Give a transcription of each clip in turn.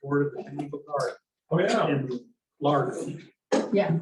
Board of the Botanical Garden Oh, yeah. in Largo. Yeah.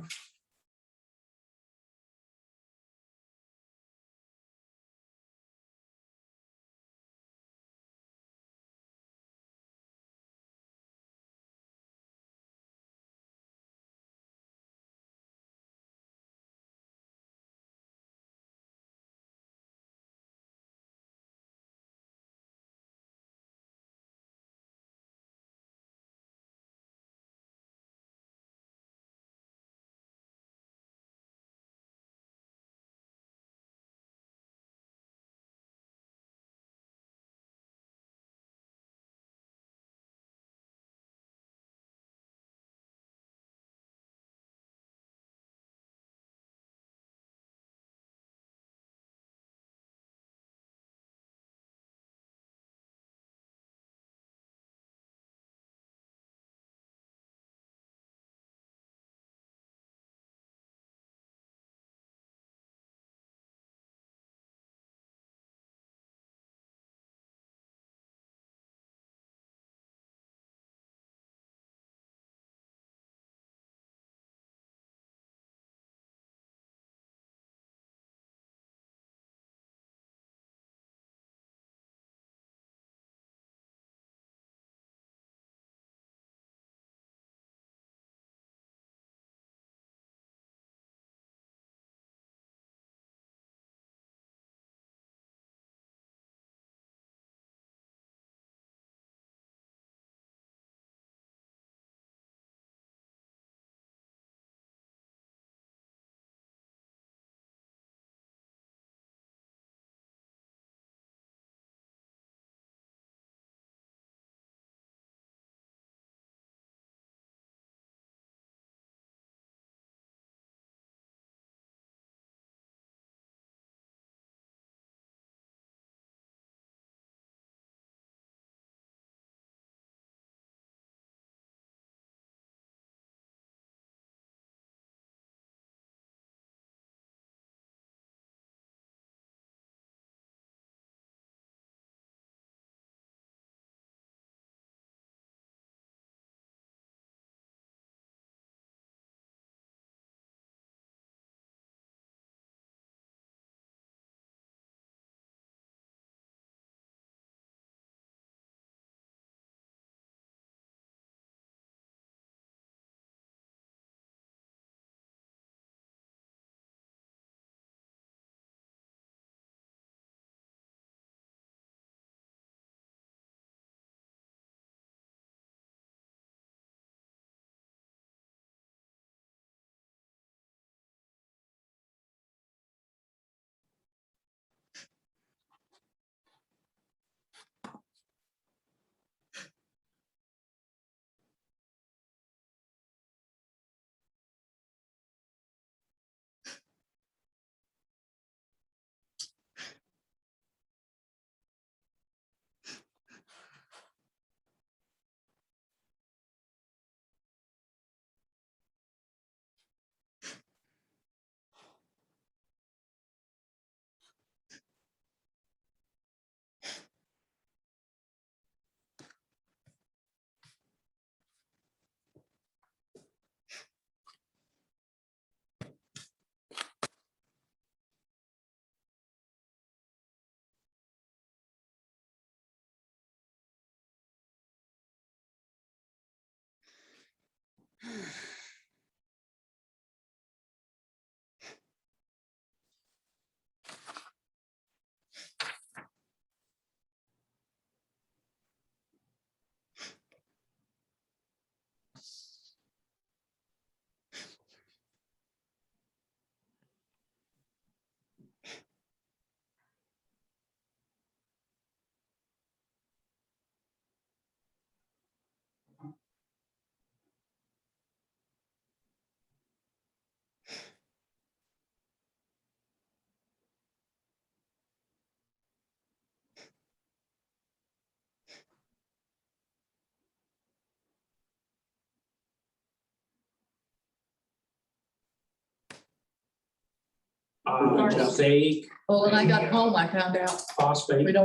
Mosaic. Well, when I got home, I found out Phosphate. we'd had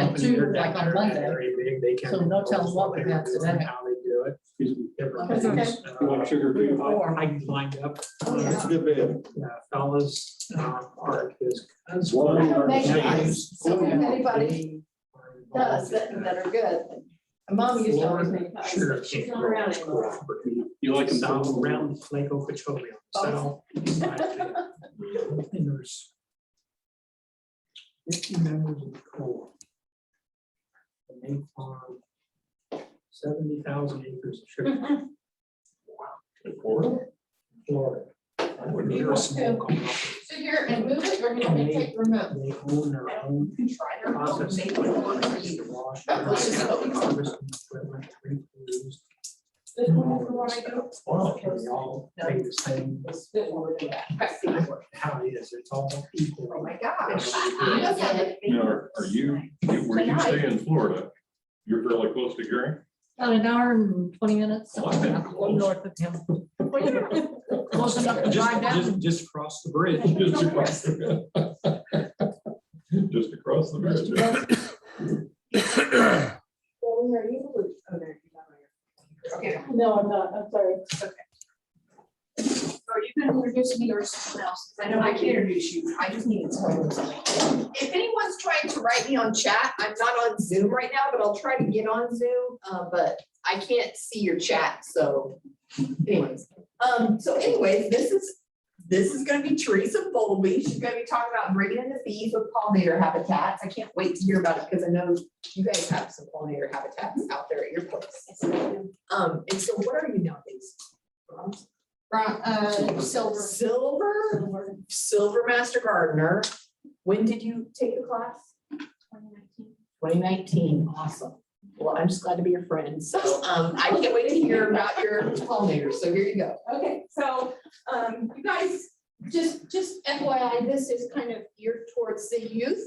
company, two they're like down on there, Monday. very big. They can- So no telling what we have today. How they do it. Different That's okay. things. You like sugar too? Four. I lined up. That's a good bid. Fellas, Art is. Well, Make Nice. So if anybody does that are good. Mom used to always make pies. Sure. She's not around anymore. You like them South too? around Lake Okeechobee. South. And there's 50 members of the Corps. And they farm 70,000 acres of sugar. Florida. They're a small company. So you're and move it or can I take remote? They own their own processing equipment, the washer, harvesting equipment, refuse. This one is the one I do. They all pay the same. This one we're doing that. How it is, it's all equal. Oh my gosh. Now, are you, where you stay in Florida, you're fairly close to Gary? About an hour and 20 minutes. Oh, I think Up close. north of him. Close enough to drive down. Just across the bridge. Just across the, just across the bridge. Okay. No, I'm not. I'm sorry. Are you gonna introduce me or someone else? 'Cause I know I can introduce you. I just need to tell you something. If anyone's trying to write me on chat, I'm not on Zoom right now, but I'll try to get on Zoom. But I can't see your chat, so anyways. This is gonna be Teresa Bowlby. She's gonna be talking about bringing in the bees with pollinator habitats. I can't wait to hear about it because I know you guys have some pollinator habitats out there at your place. And so what are you nowadays? Silver. Silver Master Gardener. When did you take the class? 2019. Awesome. Well, I'm just glad to be your friend. So I can't wait to hear about your pollinators. So here you go. Okay, so, you guys, just FYI, this is kind of geared towards the youth.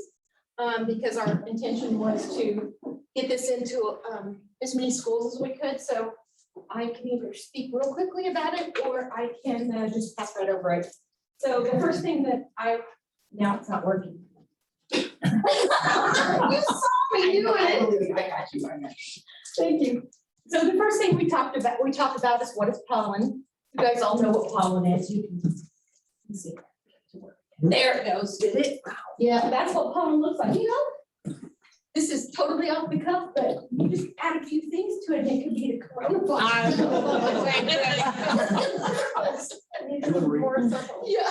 Because our intention was to get this into, as many schools as we could, so I can either speak real quickly about it, or I can just pass right over it. So the first thing that now it's not working. You saw me do it. I got you. Thank you. So the first thing we talked about is what is pollen. You guys all know what pollen is. You can see. There it goes. Did it? Yeah, that's what pollen looks like. You know, this is totally off the cuff, but you just add a few things to it and it could be the coronavirus. Yeah.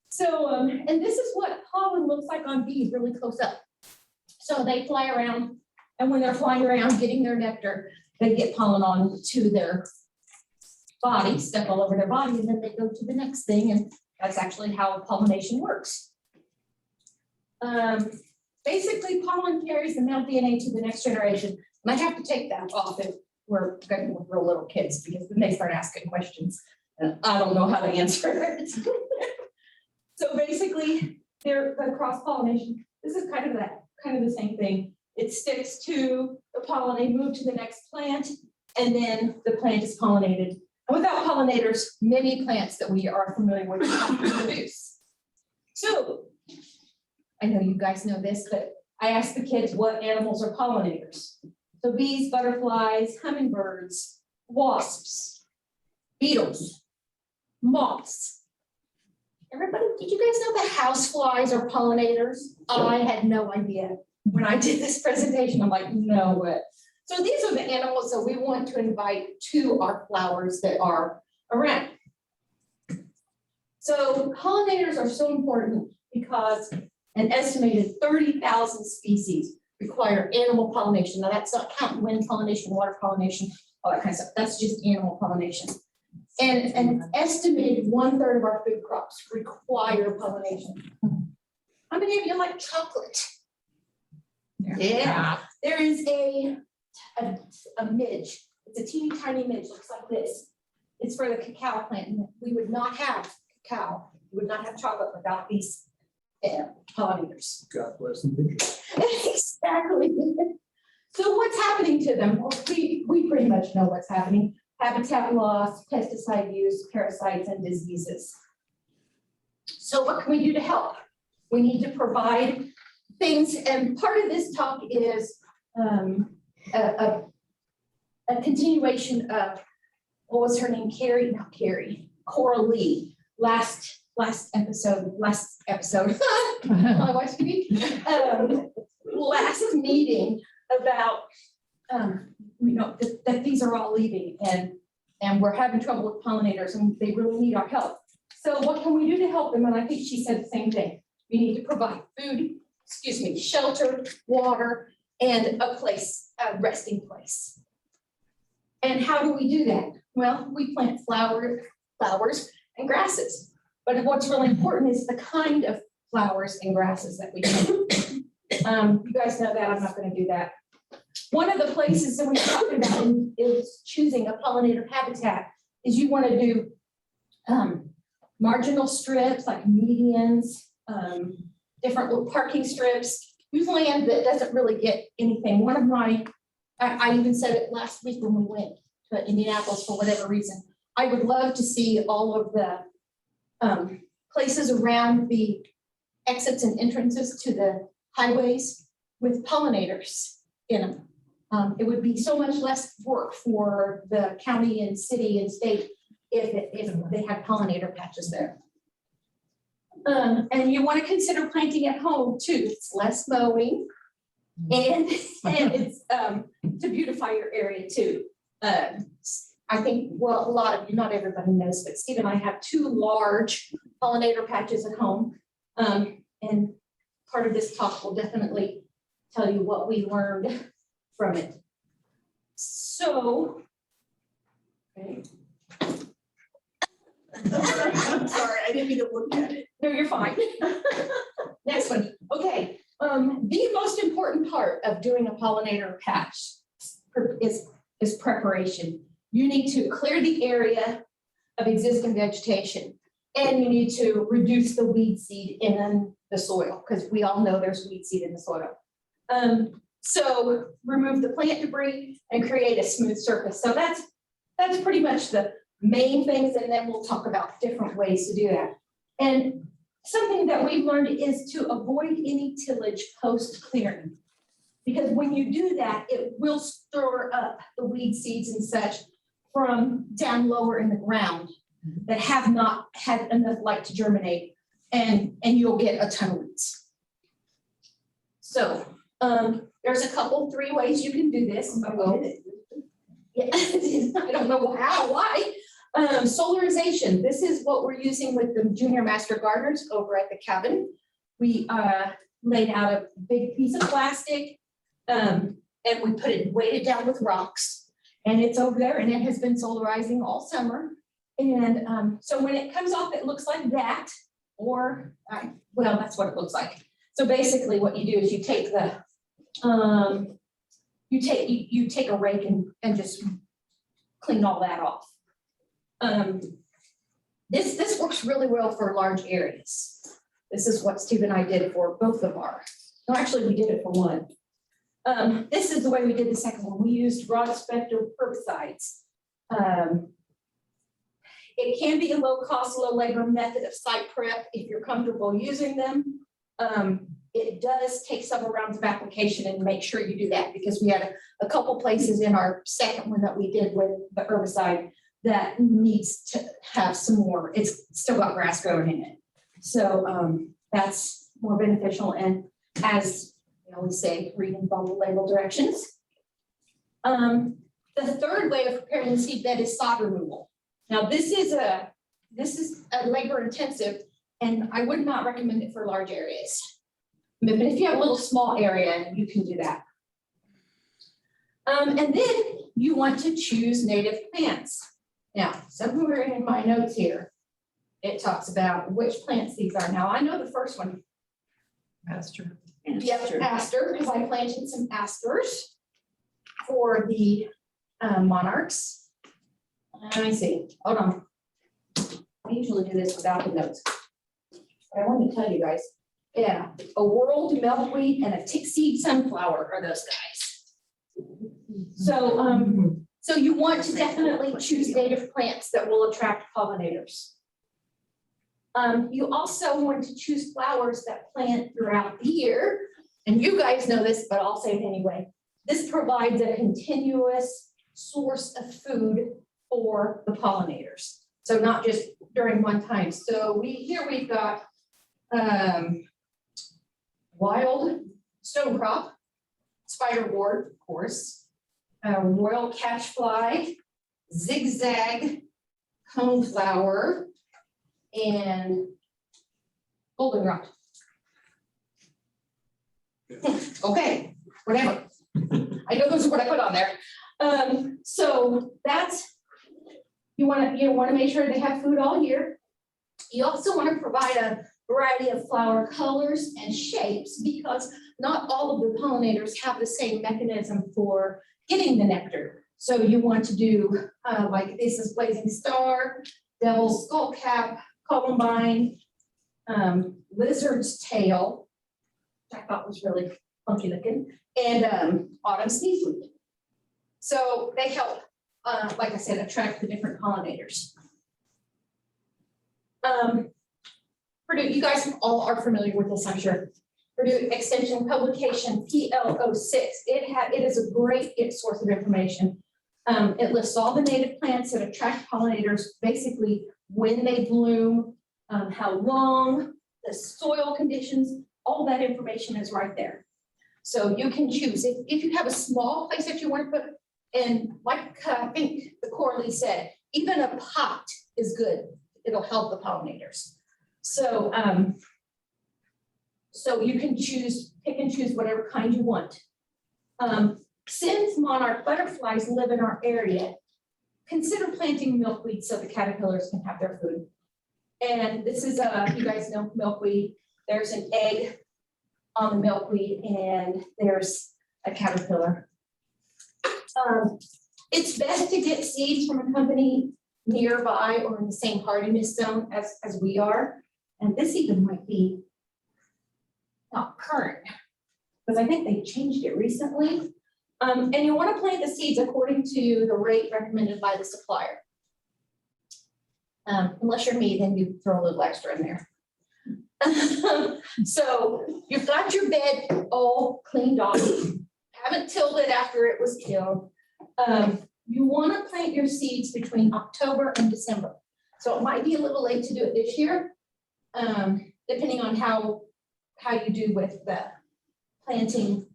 So, and this is what pollen looks like on bees really close up. So they fly around, and when they're flying around getting their nectar, they get pollen on to their body, stuff all over their body, and then they go to the next thing, and that's actually how pollination works. Basically, pollen carries the male DNA to the next generation, and I have to take that off if we're going with real little kids, because then they start asking questions, and I don't know how to answer it. So basically, they're the cross-pollination. This is kind of the same thing. It sticks to the pollen, they move to the next plant, and then the plant is pollinated. And without pollinators, many plants that we are familiar with cannot produce. So, I know you guys know this, but I asked the kids what animals are pollinators. So bees, butterflies, hummingbirds, wasps, beetles, moths. Everybody, did you guys know that houseflies are pollinators? I had no idea. When I did this presentation, I'm like, no way. So these are the animals that we want to invite to our flowers that are around. So pollinators are so important because an estimated 30,000 species require animal pollination. Now that's not counting wind pollination, water pollination, all that kind of stuff. That's just animal pollination. And an estimated 1/3 of our food crops require pollination. How many of you like chocolate? Yeah, there is a midge. It's a teeny tiny midge, looks like this. It's for the cacao plant. And we would not have cacao, we would not have chocolate without these pollinators. God bless them. Exactly. So what's happening to them? Well, we pretty much know what's happening. Habitat loss, pesticide use, parasites, and diseases. So what can we do to help? We need to provide things, and part of this talk is a continuation of, what was her name? Cora Lee, last episode, my wife's speaking, last meeting about, that these are all leaving and we're having trouble with pollinators and they really need our help. So what can we do to help them? And I think she said the same thing. We need to provide food, shelter, water, and a resting place. And how do we do that? Well, we plant flowers and grasses. But what's really important is the kind of flowers and grasses that we plant. You guys know that, I'm not going to do that. One of the places that we're talking about is choosing a pollinator habitat is you want to do marginal strips like medians, different little parking strips, use land that doesn't really get anything. One of my, I even said it last week when we went to Indianapolis for whatever reason, I would love to see all of the places around the exits and entrances to the highways with pollinators in them. It would be so much less work for the county and city and state if they had pollinator patches there. And you want to consider planting at home too. It's less mowing and it's to beautify your area too. I think, well, a lot of you, not everybody knows, but Steve and I have 2 large pollinator patches at home. And part of this talk will definitely tell you what we learned from it. So, okay. I'm sorry, I didn't mean to look at it. No, you're fine. Next one. Okay. The most important part of doing a pollinator patch is preparation. You need to clear the area of existing vegetation, and you need to reduce the weed seed in the soil, because we all know there's weed seed in the soil. So remove the plant debris and create a smooth surface. So that's pretty much the main things, and then we'll talk about different ways to do that. And something that we've learned is to avoid any tillage post-clearing, because when you do that, it will stir up the weed seeds and such from down lower in the ground that have not had enough light to germinate, and you'll get a ton of weeds. So there's a couple, 3 ways you can do this. Yeah, I don't know how, why. Solarization. This is what we're using with the junior master gardeners over at the cabin. We laid out a big piece of plastic and we put it weighted down with rocks, and it's over there, and it has been solarizing all summer. And so when it comes off, it looks like that, or well, that's what it looks like. So basically what you do is you take the you take a rake and just clean all that off. This works really well for large areas. This is what Steve and I did for both of our, no, actually we did it for one. This is the way we did the second one. We used broad spectrum herbicides. It can be a low cost, low labor method of site prep if you're comfortable using them. It does take several rounds of application, and make sure you do that, because we had a couple places in our second one that we did with the herbicide that needs to have some more. It's still got grass growing in it. So that's more beneficial. And as we always say, read and follow label directions. The third way of preparing the seed bed is sod removal. Now this is a labor intensive, and I would not recommend it for large areas. But if you have a little small area, you can do that. And then you want to choose native plants. Now, somewhere in my notes here, it talks about which plants these are. Now, I know the first one. Aster. Yeah, aster, because I planted some asters for the monarchs. Let me see, hold on. I usually do this without the notes. But I want to tell you guys, yeah, a world milkweed and a tick seed sunflower are those guys. So, so you want to definitely choose native plants that will attract pollinators. You also want to choose flowers that plant throughout the year. And you guys know this, but I'll say it anyway. This provides a continuous source of food for the pollinators. So not just during one time. So we've got wild stonecrop, spiderwort, of course, royal catchfly, zigzag, coneflower, and goldenrod. Okay, whatever. I know those are what I put on there. So that's, you want to make sure they have food all year. You also want to provide a variety of flower colors and shapes because not all of the pollinators have the same mechanism for getting the nectar. So you want to do like this is blazing star, devil's skullcap, columbine, lizard's tail, which I thought was really funky looking, and autumn sneezeweed. So they help, like I said, attract the different pollinators. Purdue, you guys all are familiar with this, I'm sure. Purdue Extension Publication PL06. It is a great source of information. It lists all the native plants that attract pollinators, basically when they bloom, how long, the soil conditions, all that information is right there. So you can choose. If you have a small place that you want to put, and like I think the Coralie said, even a pot is good. It'll help the pollinators. So, so you can pick and choose whatever kind you want. Since monarch butterflies live in our area, consider planting milkweed so the caterpillars can have their food. And this is you guys know milkweed. There's an egg on the milkweed and there's a caterpillar. It's best to get seeds from a company nearby or in the same hardiness zone as we are. And this even might be not current, because I think they changed it recently. And you want to plant the seeds according to the rate recommended by the supplier. Unless you're me, then you throw a little extra in there. So you've got your bed all cleaned off. Haven't tilled it after it was tilled. You want to plant your seeds between October and December. So it might be a little late to do it this year, depending on how you do with the planting,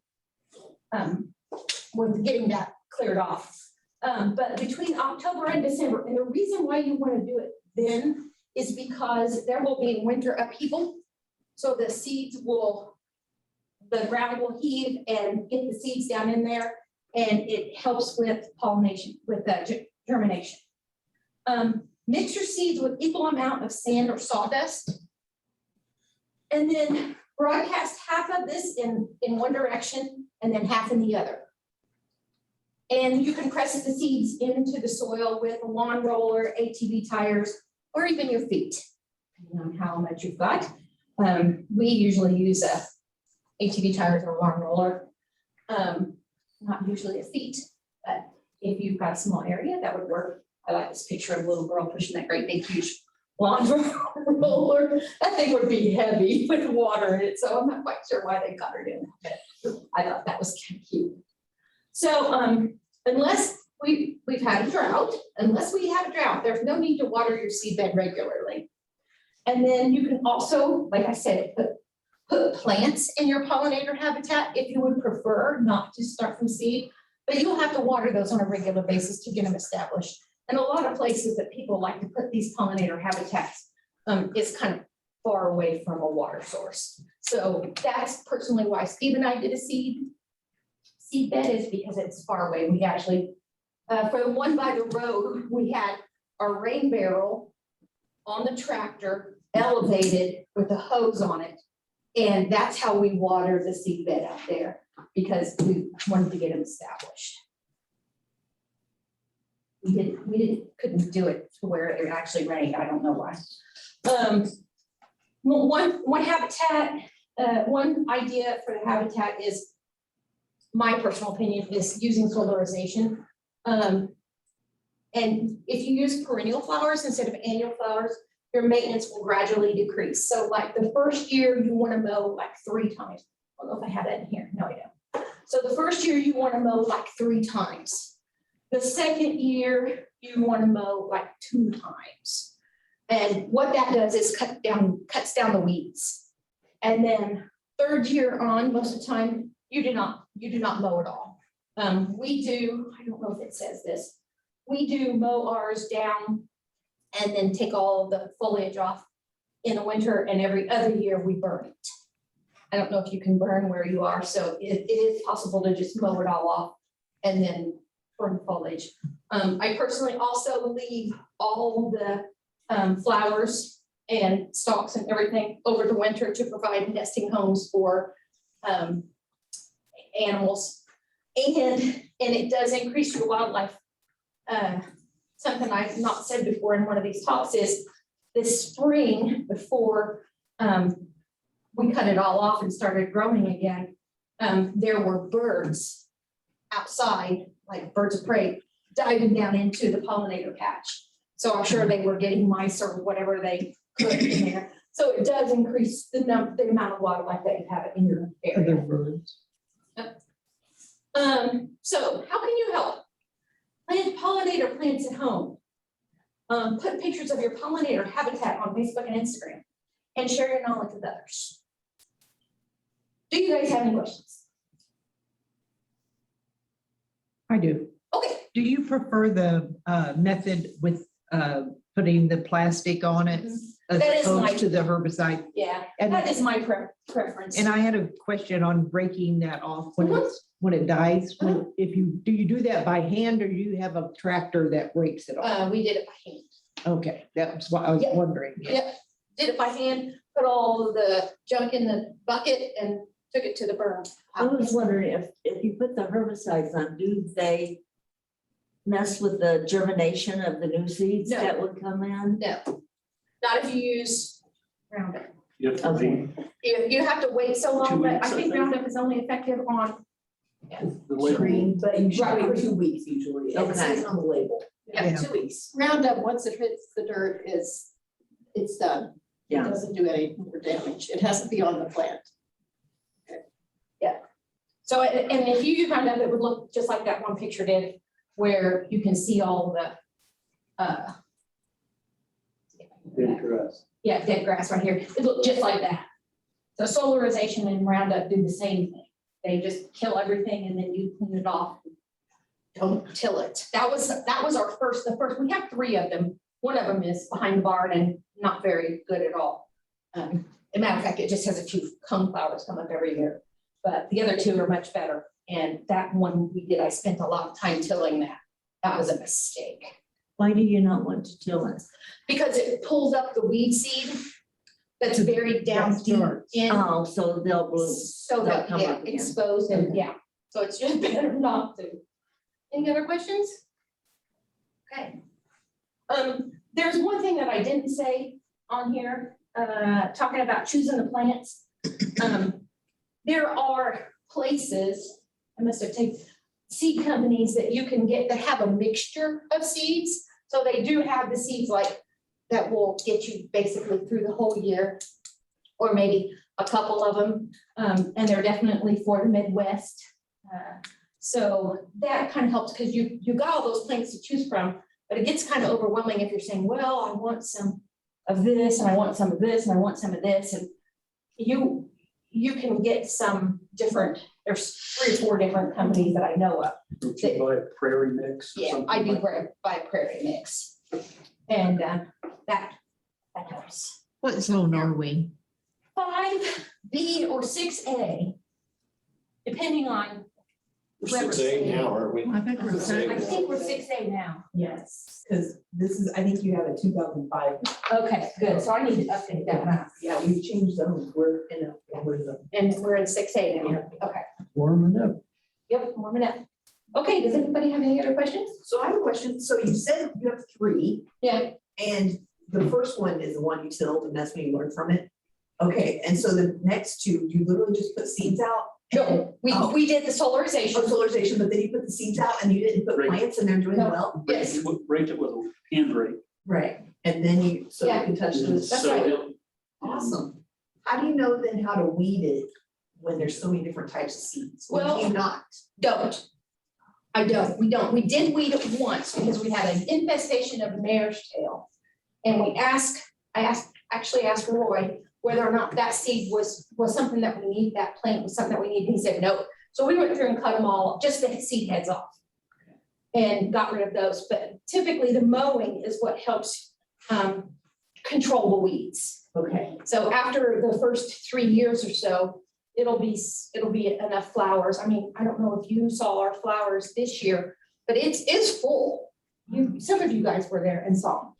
with getting that cleared off. But between October and December, and the reason why you want to do it then is because there will be winter upheaval. So the ground will heave and get the seeds down in there, and it helps with pollination, with germination. Mix your seeds with equal amount of sand or sawdust, and then broadcast half of this in one direction and then half in the other. And you can press the seeds into the soil with a lawn roller, ATV tires, or even your feet, depending on how much you've got. We usually use ATV tires or lawn roller, not usually a feet, but if you've got a small area, that would work. I like this picture of a little girl pushing that great big huge lawn roller. That thing would be heavy with water in it, so I'm not quite sure why they got her doing that, but I thought that was kind of cute. So unless we've had a drought, there's no need to water your seed bed regularly. And then you can also, like I said, put plants in your pollinator habitat if you would prefer not to start from seed, but you'll have to water those on a regular basis to get them established. And a lot of places that people like to put these pollinator habitats is kind of far away from a water source. So that's personally why Steve and I did a seed bed, is because it's far away. We actually, for the one by the road, we had our rain barrel on the tractor elevated with a hose on it. And that's how we water the seed bed out there, because we wanted to get them established. We couldn't do it to where it actually rained. I don't know why. One habitat, one idea for the habitat is, my personal opinion, is using solarization. And if you use perennial flowers instead of annual flowers, your maintenance will gradually decrease. So like the first year, you want to mow like 3 times. I don't know if I have that in here. No, I don't. So the first year you want to mow like 3 times. The second year, you want to mow like 2 times. And what that does is cuts down the weeds. And then third year on, most of the time, you do not mow at all. We do, I don't know if it says this, we do mow ours down and then take all the foliage off in the winter, and every other year we burn it. I don't know if you can burn where you are, so it is possible to just mow it all off and then burn foliage. I personally also leave all the flowers and stalks and everything over the winter to provide nesting homes for animals. And it does increase your wildlife. Something I've not said before in one of these talks is this spring, before we cut it all off and started growing again, there were birds outside, like birds of prey, diving down into the pollinator patch. So I'm sure they were getting mice or whatever they could in there. So it does increase the amount of wildlife that you have in your area. Other birds. So how can you help? Plant pollinator plants at home. Put pictures of your pollinator habitat on Facebook and Instagram and share your knowledge with others. Do you guys have any questions? I do. Okay. Do you prefer the method with putting the plastic on it as That is my- opposed to the herbicide? Yeah, And- that is my preference. And I had a question on breaking that off when it dies. If you do that by hand, or you have a tractor that breaks it off? We did it by hand. Okay, that was what I was Yeah. wondering. Yep, did it by hand, put all the junk in the bucket and took it to the burn. I was wondering if you put the herbicides on, do they mess with the germination of the new seeds No. that would come in? No, not if you use Roundup. You have to Okay. wait. You have to wait so 2 long, but I weeks, I think think. Roundup is only effective on, The label. But you should Right. wait 2 weeks usually. It says on the label. Yeah. 2 weeks. Roundup, once it hits the dirt, it's done. It Yeah. doesn't do any more damage. It has to be on the plant. so, and if you use Roundup, it would look just like that one picture did, where you can see all the, yeah, dead grass right here. It looked just like that. So solarization and Roundup do the same thing. They just kill everything and then you clean it off. Don't till it. That was our first, we have 3 of them. One of them is behind the barn and not very good at all. As a matter of fact, it just has a few coneflowers come up every year. But the other 2 are much better. And that one we did, I spent a lot of time tilling that. That was a mistake. Why do you not want to till it? Because it pulls up the weed seed that's buried down That's deep dark. in. Oh, so they'll bloom. So they'll that, come yeah, up again. exposed and, yeah, so it's just better not to. Any other questions? Okay. There's one thing that I didn't say on here, talking about choosing the plants. There are places, I must have taken seed companies that you can get that have a mixture of seeds. So they do have the seeds like that will get you basically through the whole year, or maybe a couple of them. And they're definitely for the Midwest. So that kind of helps because you got all those plants to choose from, but it gets kind of overwhelming if you're saying, well, I want some of this and I want some of this and I want some of this. And you can get some different, there's 3 or 4 different companies that I know of. Don't you buy a prairie mix or Yeah, something I do like- buy a prairie mix. And that helps. What zone are we? 5B or 6A, depending on. We're 6A now, aren't we? I think we're Six A. I think we're 6A now. Yes, because this is, I think you have a 2005. Okay, good. So I need to update that map. Yeah, we changed zones. We're in a, we're in a. And we're in 6A now. Okay. Warming up. Yep, warming up. Okay, does anybody have any other questions? So I have a question. So you said you have 3, Yeah. and the first one is the one you tilled, and that's when you learned from it. Okay, and so the next 2, you literally just put seeds out? No, we did the solarization. Oh, solarization, but then you put the seeds out and you didn't put Right. plants and they're doing No. well? Yes. Rate it with a hand rake. Right. And then so you Yeah. can touch this. That's So right. it'll- Awesome. How do you know then how to weed it when there's so many different types of seeds? Or do you not? Don't. I don't, we don't. We did weed it once because we had an infestation of mare's tail. And actually asked Roy whether or not that seed was something that we need, that plant was something that we need. And he said, no. So we went through and cut them all, just the seed heads off. And got rid of those. But typically the mowing is what helps control the weeds. Okay. So after the first 3 years or so, it'll be enough flowers. I mean, I don't know if you saw our flowers this year, but it's full. Some of you guys were there and saw.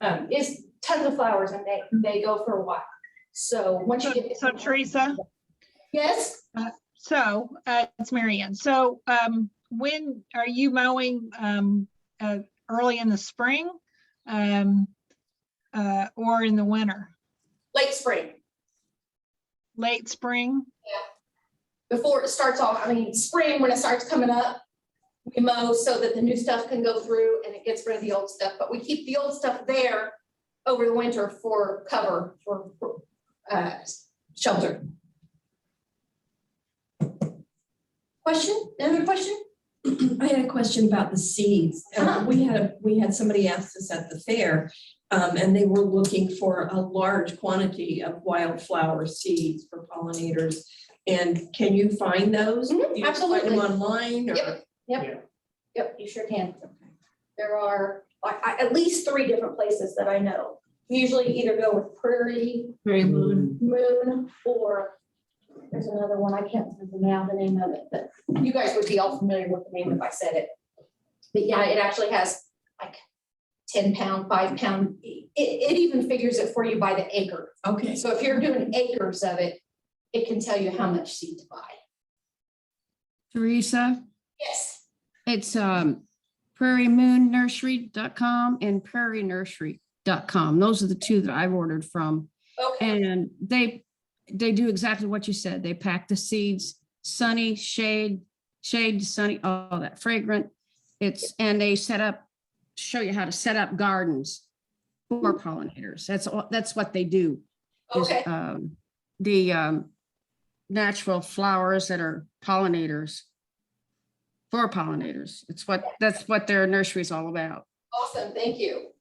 It's tons of flowers and they go for a while. So once you get. So Teresa, Yes, it's Mary Ann. So, when are you mowing, early in the spring? Or in the winter, late spring, late spring? before it starts off, I mean, spring, when it starts coming up, we mow so that the new stuff can go through and it gets rid of the old stuff, but we keep the old stuff there over the winter for cover, for shelter. Question, another question? I had a question about the seeds. We had somebody ask us at the fair, and they were looking for a large quantity of wildflower seeds for pollinators. And can you find those? Mhm, You just find them absolutely. online or? Yep, you sure can. There are at least 3 different places that I know. Usually either go with Prairie, Moon, or there's another one, I can't remember now the name of it, but you guys would be all familiar with the name if I said it. But yeah, it actually has like 10-pound, 5-pound, it even figures it for you by the acre. Okay. So if you're doing acres of it, it can tell you how much seed to buy. Teresa, Yes. it's prairiemoonnursery.com and prairienursery.com. Those are the 2 that I've ordered from. Okay. And they do exactly what you said. They pack the seeds, sunny, shade, sunny, all that fragrant. And they show you how to set up gardens for pollinators. That's what they do. is, Okay. The natural flowers that are pollinators for pollinators. That's what their nursery is all about. Awesome, thank you.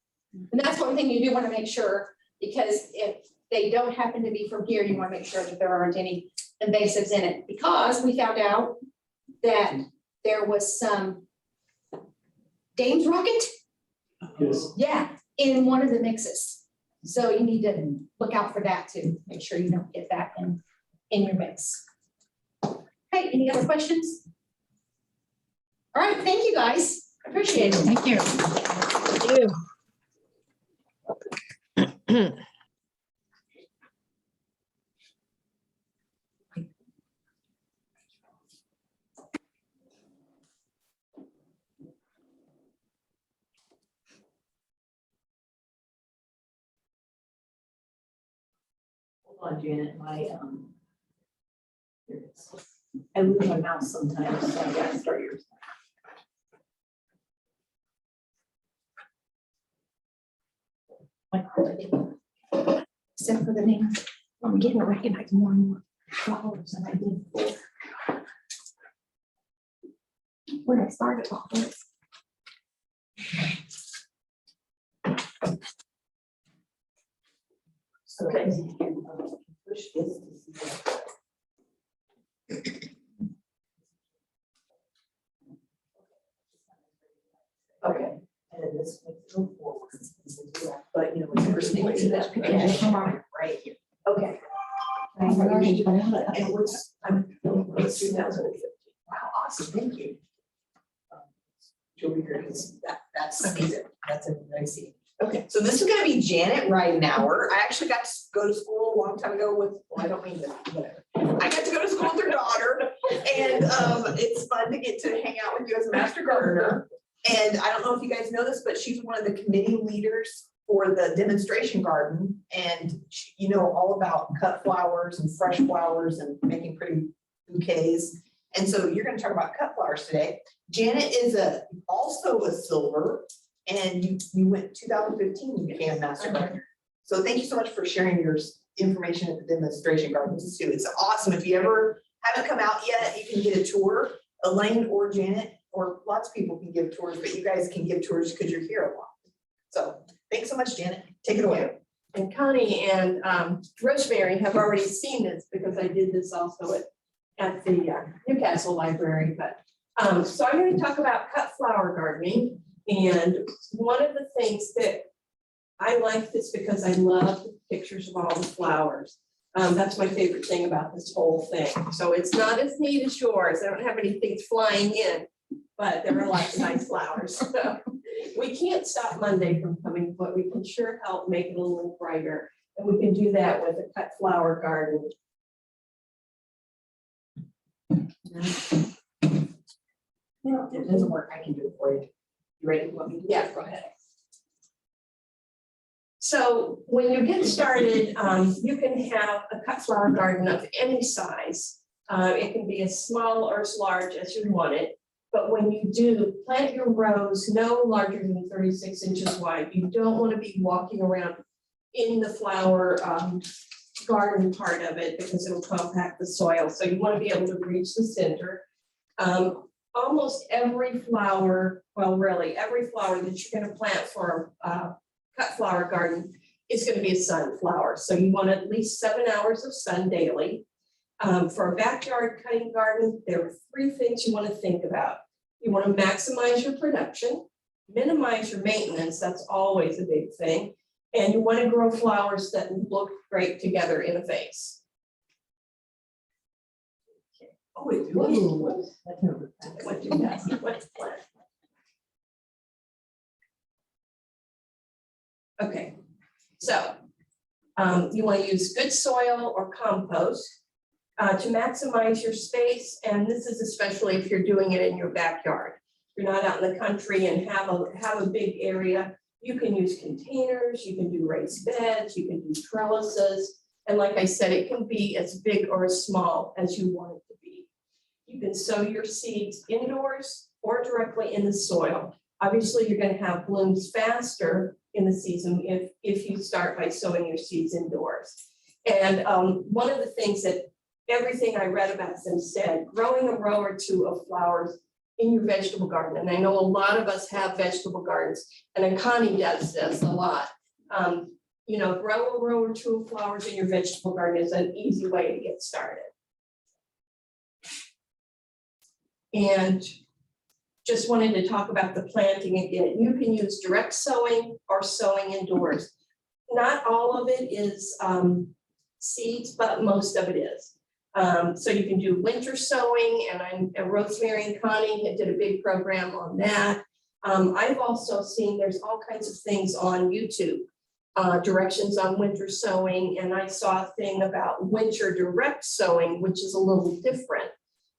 And that's one thing you do want to make sure, because if they don't happen to be from here, you want to make sure that there aren't any invasives in it, because we found out that there was some Dame's rocket, Yes. yeah, in one of the mixes. So you need to look out for that too. Make sure you don't get that in your mix. Okay, any other questions? All right, thank you guys. I appreciate it. Thank you. Hold on, Janet, here it is. I lose my mouse sometimes, so I gotta start yours. Except for the name, I'm getting to recognize more and more flowers than I did before. When I started talking. Okay. Push this to see. Okay, and then this makes it go forward. But you know, it's first thing to that picture. Right here. Okay. And what's, it's 2015. Wow, awesome, thank you. She'll be here, because that's amazing, that's a nice scene. Okay, so this is gonna be Janet Ridenauer. I actually got to go to school a long time ago with, well, I don't mean that, whatever. I got to go to school with her daughter, and it's fun to get to hang out with you as a master gardener. And I don't know if you guys know this, but she's one of the committee leaders for the demonstration garden. And you know all about cut flowers and fresh flowers and making pretty bouquets. And so you're gonna talk about cut flowers today. Janet is also a silver, and you went 2015, you became a master gardener. So thank you so much for sharing your information at the demonstration gardens too. It's awesome. If you ever haven't come out yet, you can get a tour. Elaine or Janet, or lots of people can give tours, but you guys can give tours because you're here a lot. So thanks so much, Janet. Take it away. And Connie and Rosemary have already seen this because I did this also at the Newcastle Library. But so I'm going to talk about cut flower gardening. And one of the things that I like this because I love the pictures of all the flowers. That's my favorite thing about this whole thing. So it's not as neat as yours. I don't have anything flying in, but there are lots of nice flowers. So we can't stop Monday from coming, but we can sure help make it a little brighter. And we can do that with a cut flower garden. Well, if it doesn't work, I can do it for you. You ready? You want me to? Yeah, go ahead. So when you get started, you can have a cut flower garden of any size. It can be as small or as large as you want it. But when you do, plant your rows no larger than 36 inches wide. You don't want to be walking around in the flower garden part of it because it'll compact the soil. So you want to be able to reach the center. Almost every flower, well, really every flower that you're going to plant for a cut flower garden is going to be a sunflower. So you want at least 7 hours of sun daily. For a backyard cutting garden, there are 3 things you want to think about. You want to maximize your production, minimize your maintenance, that's always a big thing, and you want to grow flowers that look great together in a vase. Okay. Oh, wait, whoops. What do you guys- what's the plan? Okay, so you want to use good soil or compost to maximize your space, and this is especially if you're doing it in your backyard. If you're not out in the country and have a big area, you can use containers, you can do raised beds, you can do trellises, and like I said, it can be as big or as small as you want it to be. You can sow your seeds indoors or directly in the soil. Obviously, you're going to have blooms faster in the season if you start by sowing your seeds indoors. And one of the things that everything I read about them said, growing a row or 2 of flowers in your vegetable garden. And I know a lot of us have vegetable gardens, and Connie does this a lot. You know, grow a row or 2 of flowers in your vegetable garden is an easy way to get started. And just wanted to talk about the planting again. You can use direct sowing or sowing indoors. Not all of it is seeds, but most of it is. So you can do winter sowing, and Rosemary and Connie did a big program on that. I've also seen there's all kinds of things on YouTube, directions on winter sowing, and I saw a thing about winter direct sowing, which is a little different.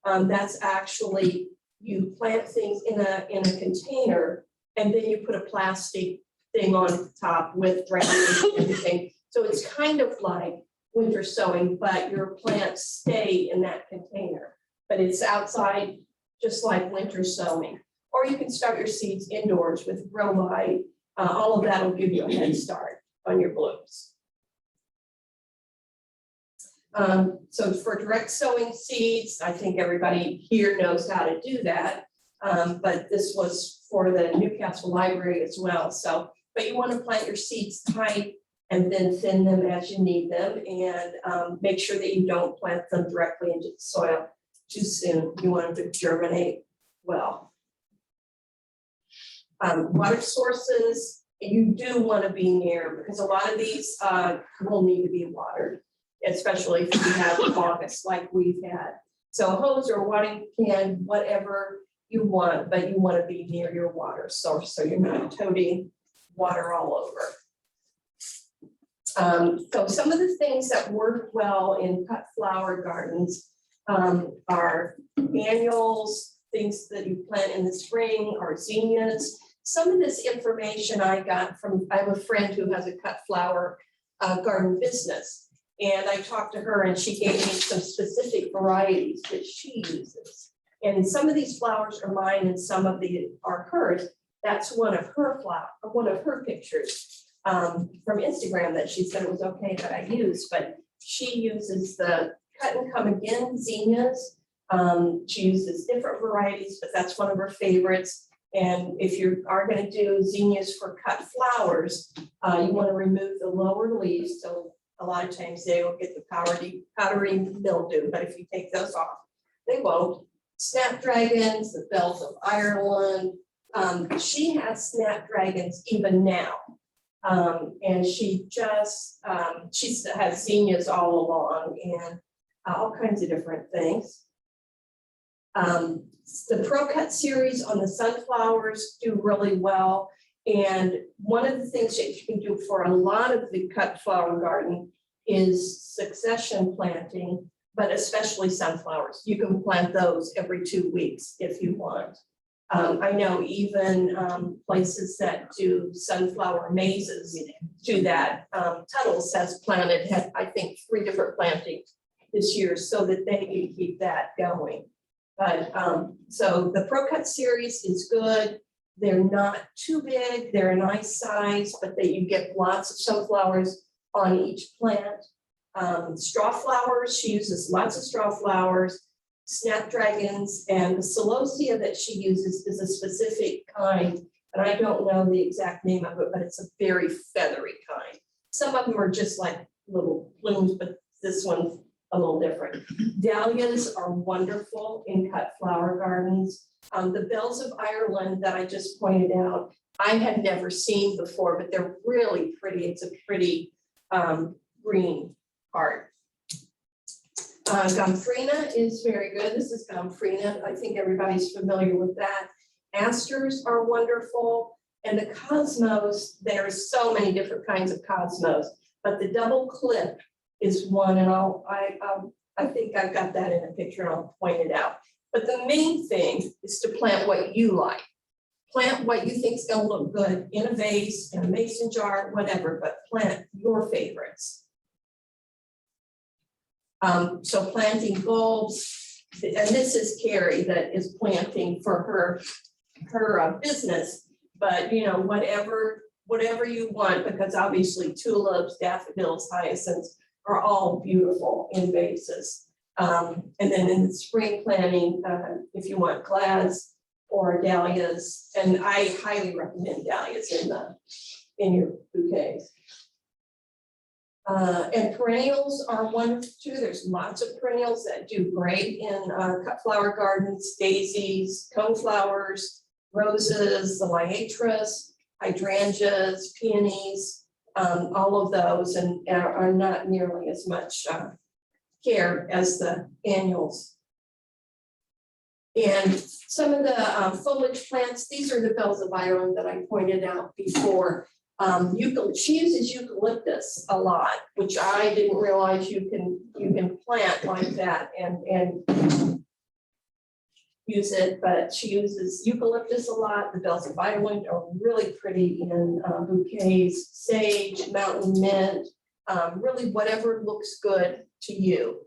That's actually, you plant things in a container, and then you put a plastic thing on top with drainage and everything. So it's kind of like winter sowing, but your plants stay in that container, but it's outside just like winter sowing. Or you can start your seeds indoors with grow light. All of that will give you a head start on your blooms. So for direct sowing seeds, I think everybody here knows how to do that. But this was for the Newcastle Library as well. So, but you want to plant your seeds tight and then thin them as you need them, and make sure that you don't plant them directly into the soil too soon. You want them to germinate well. Water sources, you do want to be near, because a lot of these will need to be watered, especially if you have August like we've had. So a hose or a watering can, whatever you want, but you want to be near your water source so you're not toting water all over. So some of the things that work well in cut flower gardens are annuals, things that you plant in the spring, or zinnias. Some of this information I got from, I have a friend who has a cut flower garden business. And I talked to her and she gave me some specific varieties that she uses. And some of these flowers are mine and some of the are hers, That's one of her pictures from Instagram that she said it was okay that I used, but she uses the cut and come again zinnias. She uses different varieties, but that's one of her favorites. And if you are gonna do zinnias for cut flowers, you wanna remove the lower leaves, so a lot of times they will get the powdery mildew, but if you take those off, they won't. Snapdragons, the bells of Ireland, she has snapdragons even now. And she has zinnias all along and all kinds of different things. The Pro Cut series on the sunflowers do really well. And one of the things that you can do for a lot of the cut flower garden is succession planting, but especially sunflowers. You can plant those every 2 weeks if you want. I know even places that do sunflower mazes do that. Tunnels has planted, I think, 3 different plantings this year so that they can keep that going. But so the Pro Cut series is good. They're not too big, they're a nice size, but you get lots of sunflowers on each plant. Straw flowers, she uses lots of straw flowers, snapdragons, and the celosia that she uses is a specific kind, and I don't know the exact name of it, but it's a very feathery kind. Some of them are just like little blooms, but this one's a little different. Dahlias are wonderful in cut flower gardens. The bells of Ireland that I just pointed out, I had never seen before, but they're really pretty. It's a pretty green part. Gomphrena is very good. This is Gomphrena. I think everybody's familiar with that. Asters are wonderful. And the cosmos, there's so many different kinds of cosmos, but the double clip is one, and I think I've got that in a picture and I'll point it out. But the main thing is to plant what you like. Plant what you think is going to look good in a vase, in a mason jar, whatever, but plant your favorites. So planting bulbs, and this is Carrie that is planting for her business, but you know, whatever you want, because obviously tulips, daffodils, hyacinths are all beautiful in vases. And then in the spring planting, if you want glads or dahlias, and I highly recommend dahlias in your bouquets. And perennials are one too. There's lots of perennials that do great in cut flower gardens: daisies, coneflowers, roses, the liatris, hydrangeas, peonies, all of those, and are not nearly as much care as the annuals. And some of the foliage plants, these are the bells of Ireland that I pointed out before. She uses eucalyptus a lot, which I didn't realize you can plant like that and use it, but she uses eucalyptus a lot. The bells of Ireland are really pretty in bouquets, sage, mountain mint, really whatever looks good to you.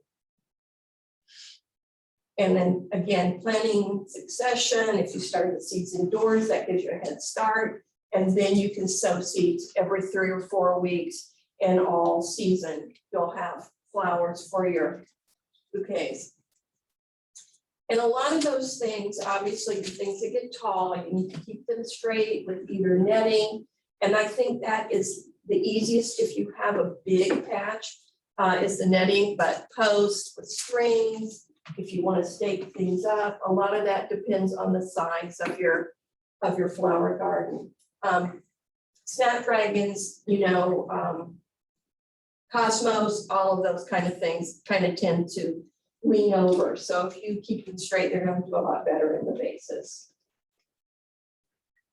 And then again, planting succession, if you start the seeds indoors, that gives you a head start. And then you can sow seeds every 3 or 4 weeks, and all season you'll have flowers for your bouquets. And a lot of those things, obviously the things that get tall, you need to keep them straight with either netting. And I think that is the easiest if you have a big patch, is the netting, but posts with strings, if you want to stake things up, a lot of that depends on the size of your flower garden. Snapdragons, you know, cosmos, all of those kind of things kind of tend to lean over. So if you keep them straight, they're going to do a lot better in the vases.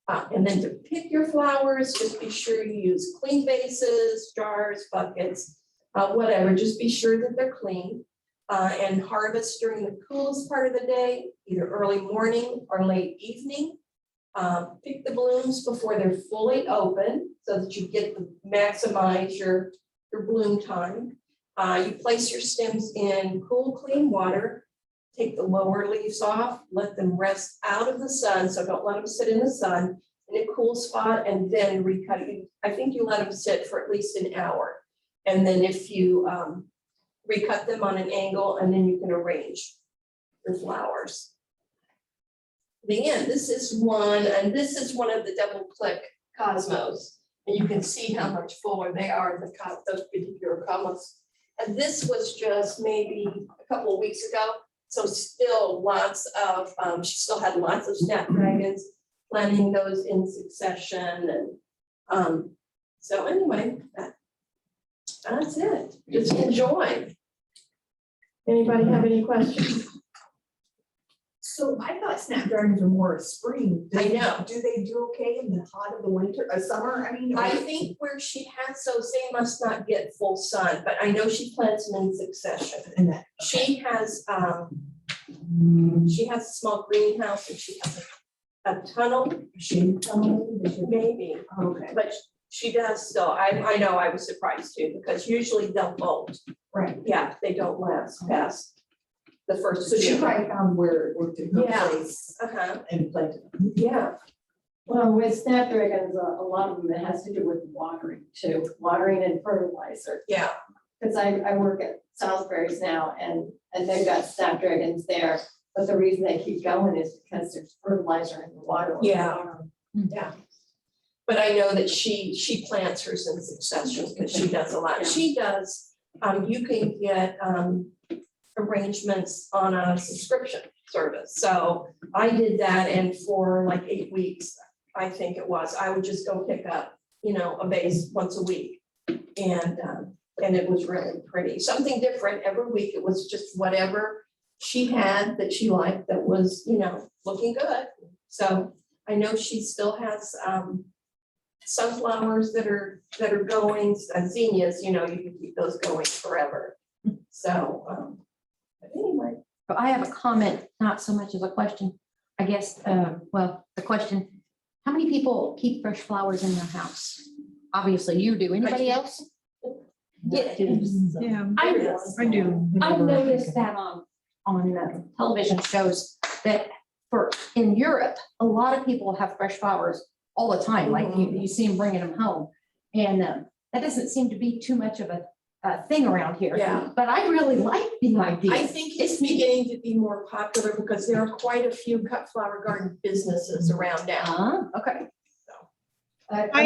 And then to pick your flowers, just be sure you use clean vases, jars, buckets, whatever. Just be sure that they're clean. And harvest during the coolest part of the day, either early morning or late evening. Pick the blooms before they're fully open so that you get to maximize your bloom time. You place your stems in cool, clean water. Take the lower leaves off, let them rest out of the sun, so don't let them sit in the sun. in a cool spot and then recut it. I think you let them sit for at least an hour. And then if you recut them on an angle, and then you can arrange your flowers. Again, this is one, and this is one of the double click cosmos. And you can see how much fuller they are, those particular cosmos. And this was just maybe a couple of weeks ago. So still lots of, she still had lots of snapdragons, planting those in succession. And so anyway, that's it. Just enjoy. Anybody have any questions? So I thought snapdragons are more spring. I know. Do they do okay in the hot of the winter, summer? I mean. I think where she has those, they must not get full sun, but I know she plants them in succession. And that. She has a small greenhouse and she has a tunnel, maybe, Okay, but she does still. I know I was surprised too, because usually they'll bolt. right. Yeah, they don't last past the first. So she few. probably found where to go Yeah. place Uh-huh, and planted them. yeah, Well, with snapdragons, a lot of them, it has to do with watering too, watering and fertilizer. yeah, Because I work at Salisbury's now and they've got snapdragons there. But the reason they keep going is because there's fertilizer in the water. Yeah. yeah. But I know that she plants hers in succession because she does a lot. She does, you can get arrangements on a subscription service. So I did that, and for like 8 weeks, I think it was, I would just go pick up, a vase once a week. And it was really pretty, something different every week. It was just whatever she had that she liked that was, looking good. So I know she still has sunflowers that are going, zinnias, you can keep those going forever. So, but anyway. I have a comment, not so much as a question, I guess, the question, how many people keep fresh flowers in their house? Obviously you do, anybody else? Yeah, I do. I've noticed that on television shows that in Europe, a lot of people have fresh flowers all the time, like you see them bringing them home. And that doesn't seem to be too much of a thing around here. Yeah. But I really like the idea. I think it's beginning to be more popular because there are quite a few cut flower garden businesses around now. Okay. I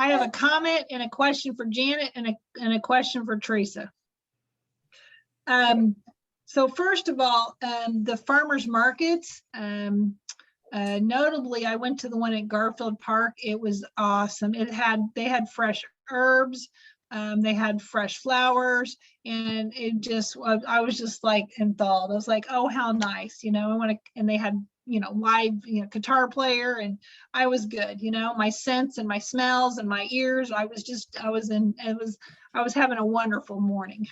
have a comment and a question for Janet and a question for Teresa. So first of all, the farmers markets, notably, I went to the one at Garfield Park. It was awesome. They had fresh herbs, they had fresh flowers, and I was just like enthralled. I was like, oh, how nice, and they had, live, guitar player, and I was good, my sense and my smells and my ears. I was having a wonderful morning.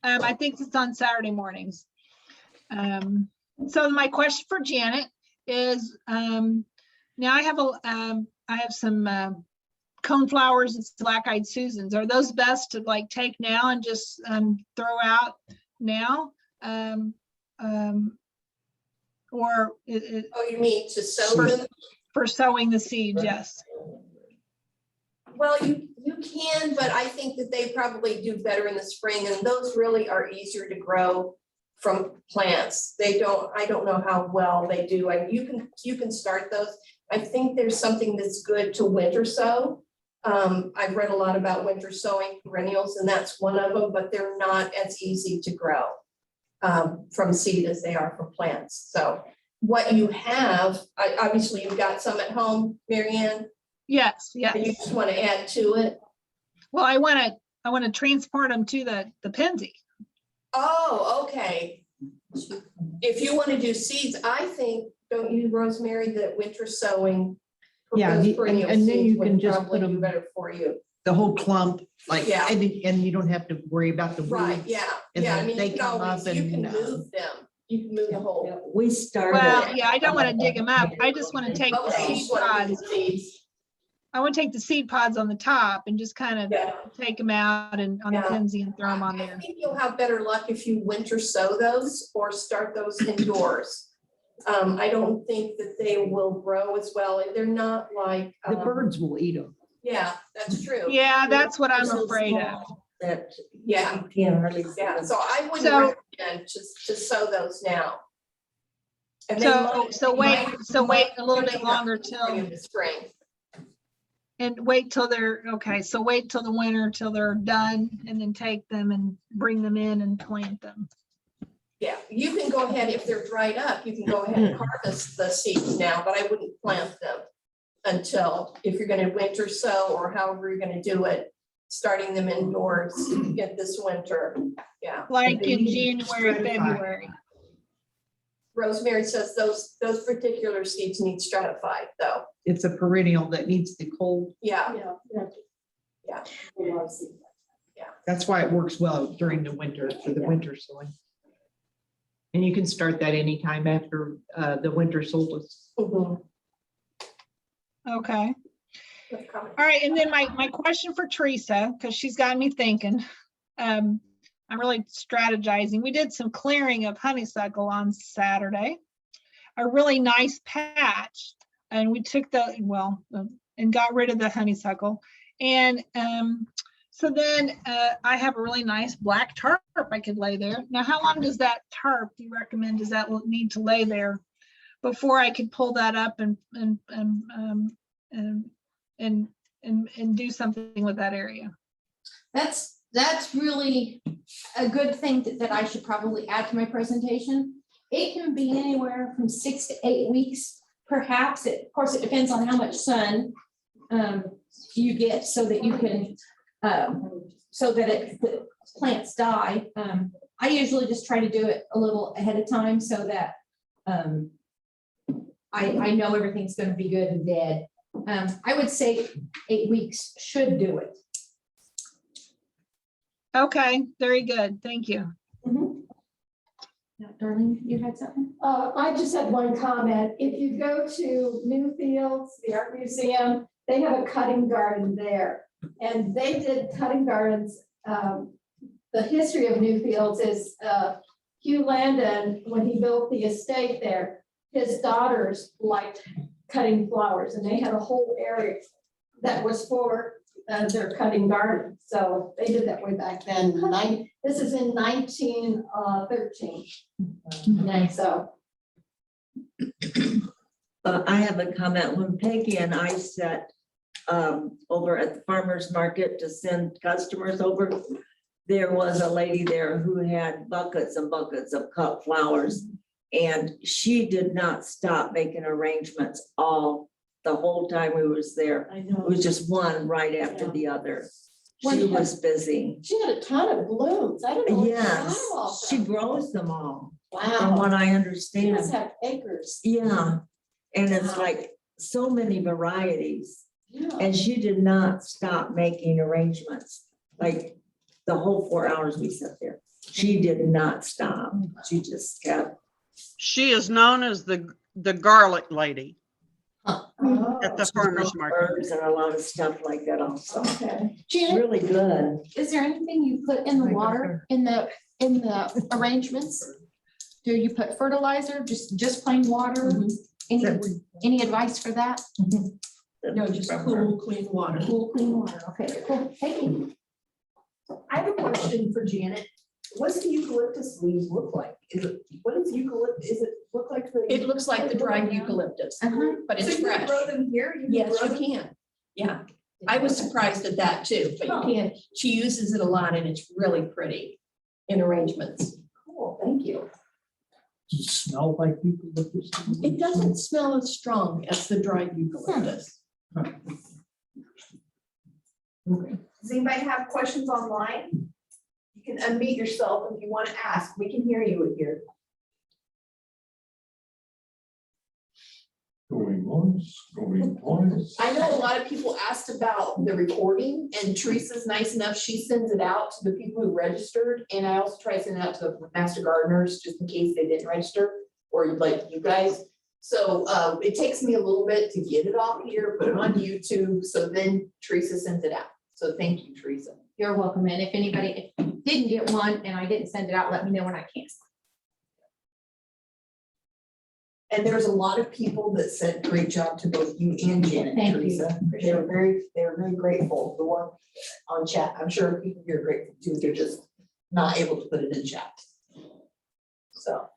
I think it's on Saturday mornings. So my question for Janet is, now I have some coneflowers and black-eyed Susans. Are those best to take now and just throw out now? Or Oh, you mean to sow them? for sowing the seeds? Yes. Well, you can, but I think that they probably do better in the spring, and those really are easier to grow from plants. I don't know how well they do. You can start those. I think there's something that's good to winter sow. I've read a lot about winter sowing perennials, and that's one of them, but they're not as easy to grow from seed as they are from plants. So what you have, obviously you've got some at home, Mary Ann. Yes. Yes. And you just want to add to it. Well, I want to transport them to the Penzi. Oh, okay. If you want to do seeds, I think, don't you, Rosemary, that winter sowing. for Yeah, those perennial and then seeds you would can just probably put do 'em- better for you. The whole clump, Yeah. and you don't have to worry about the Right, weeds. yeah, And yeah, I then mean, they you can come always, up you can and, move them. You can move the whole. We started. Well, yeah, I don't want to dig them up. I just want to take the Okay, you seed just want to do pods. the seeds. I want to take the seed pods on the top and just kind of Yeah. take them out and on the Yeah. Penzi and throw them on I there. think you'll have better luck if you winter sow those or start those indoors. I don't think that they will grow as well. They're not like, The birds will eat them. yeah, that's true. Yeah, that's what I'm They're so afraid of. small That Yeah, you can't hardly see yeah. them. So I wouldn't So- recommend just to sow those now. And they might- So they wait, might- so wait a little might bit be up longer in till, the spring. and wait till they're, okay, so wait till the winter, till they're done, and then take them and bring them in and plant them. Yeah, you can go ahead, if they're dried up, you can go ahead and harvest the seeds now, but I wouldn't plant them until, if you're gonna winter sow or however you're gonna do it, starting them indoors, get this winter, yeah. Like they in need to January, stratify. February. Rosemary says those particular seeds need stratified, though, It's a perennial that needs the cold. yeah. Yeah. That's why it works well during the winter for the winter sowing. And you can start that anytime after the winter solstice. Mhm. Okay. Good comment. All right, and then my question for Teresa, because she's got me thinking. I'm really strategizing. We did some clearing of honeysuckle on Saturday. A really nice patch, and we took and got rid of the honeysuckle. And so then I have a really nice black tarp I could lay there. Now, how long does that tarp, do you recommend, does that need to lay there before I could pull that up and do something with that area? That's really a good thing that I should probably add to my presentation. It can be anywhere from 6 to 8 weeks, perhaps. Of course, it depends on how much sun you get so that you can, the plants die. I usually just try to do it a little ahead of time so that I know everything's going to be good and dead. I would say 8 weeks should do it. Okay, very good. Thank you. Now, Darlene, you had something? I just had one comment. If you go to Newfields, the art museum, they have a cutting garden there. And they did cutting gardens. The history of Newfields is Hugh Landon, when he built the estate there, his daughters liked cutting flowers, and they had a whole area that was for their cutting garden. So they did that way back then. This is in 1913. Nice. So I have a comment. When Peggy and I sat over at the farmer's market to send customers over, there was a lady there who had buckets and buckets of cut flowers. And she did not stop making arrangements the whole time we was there. I know. It was just one right after the other. She was busy. She had a ton of blooms. I don't know. where she got them Yes, all she from. grows them all, from Wow. what I She understand. must have acres. Yeah, and it's Wow. like so many varieties. Yeah. And she did not stop making arrangements, like the whole 4 hours we sat there. She did not stop. She just kept. She is known as the garlic lady Oh, at the farmer's market. Herbs and a lot of stuff like that also. okay. She's Janet, really good. is there anything you put in the water in the arrangements? Do you put fertilizer, just plain water? Any advice for that? No, just cool, clean water. Cool, clean water. Okay, cool. Thank you. I have a question for Janet. What's the eucalyptus leaves look like? What is eucalyptus, is it look like the? It looks like the dried eucalyptus, but So it's you can fresh. grow them here? You can Yes, grow you them? can. Yeah, I was surprised at that too, but you can. She uses it a lot and it's really pretty in arrangements. Cool, thank you. Does it smell like eucalyptus? It doesn't smell as strong as the dried eucalyptus. Does anybody have questions online? You can unmute yourself if you want to ask. We can hear you here. Going once, going twice. I know a lot of people asked about the recording, and Teresa's nice enough, she sends it out to the people who registered, and I also try to send it out to the master gardeners, just in case they didn't register, or like you guys. So it takes me a little bit to get it off here, put it on YouTube, so then Teresa sends it out. So thank you, Teresa. You're welcome. And if anybody didn't get one and I didn't send it out, let me know when I can. And there's a lot of people that said great job to both you and Janet, Thank you. Teresa. They were very grateful. The one on chat, I'm sure people here are grateful too. They're just not able to put it in chat. So.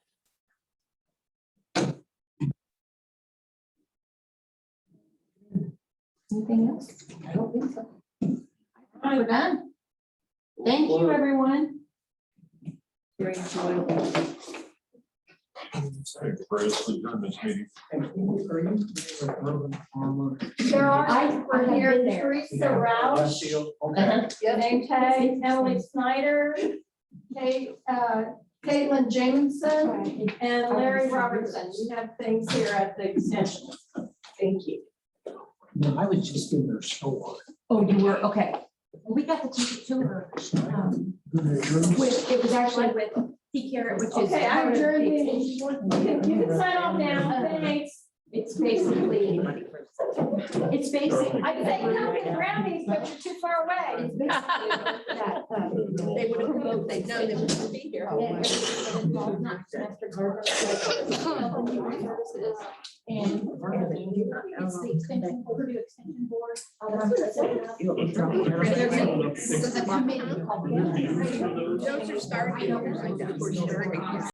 Anything else? I don't think so. We're done. Thank you, everyone. Very enjoyable. Say, Chris, adjourn this meeting. There are, I we're have here, been there. Teresa Roush, name tag, Emily Snyder, Caitlin Jamison, and Larry Robertson. You have things here at the extension. Thank you. No, I was just in their store. Oh, you were, okay. We got to take it to her. It was actually with T Carrot, which is. Okay, I adjourn the meeting. You can sign off now. Thanks. It's basically, it's basically. I can say you have the brownies, but you're too far away. It's basically that, They would have known, they'd known they would be here. And it's the extension, Purdue Extension Board. Those are starting.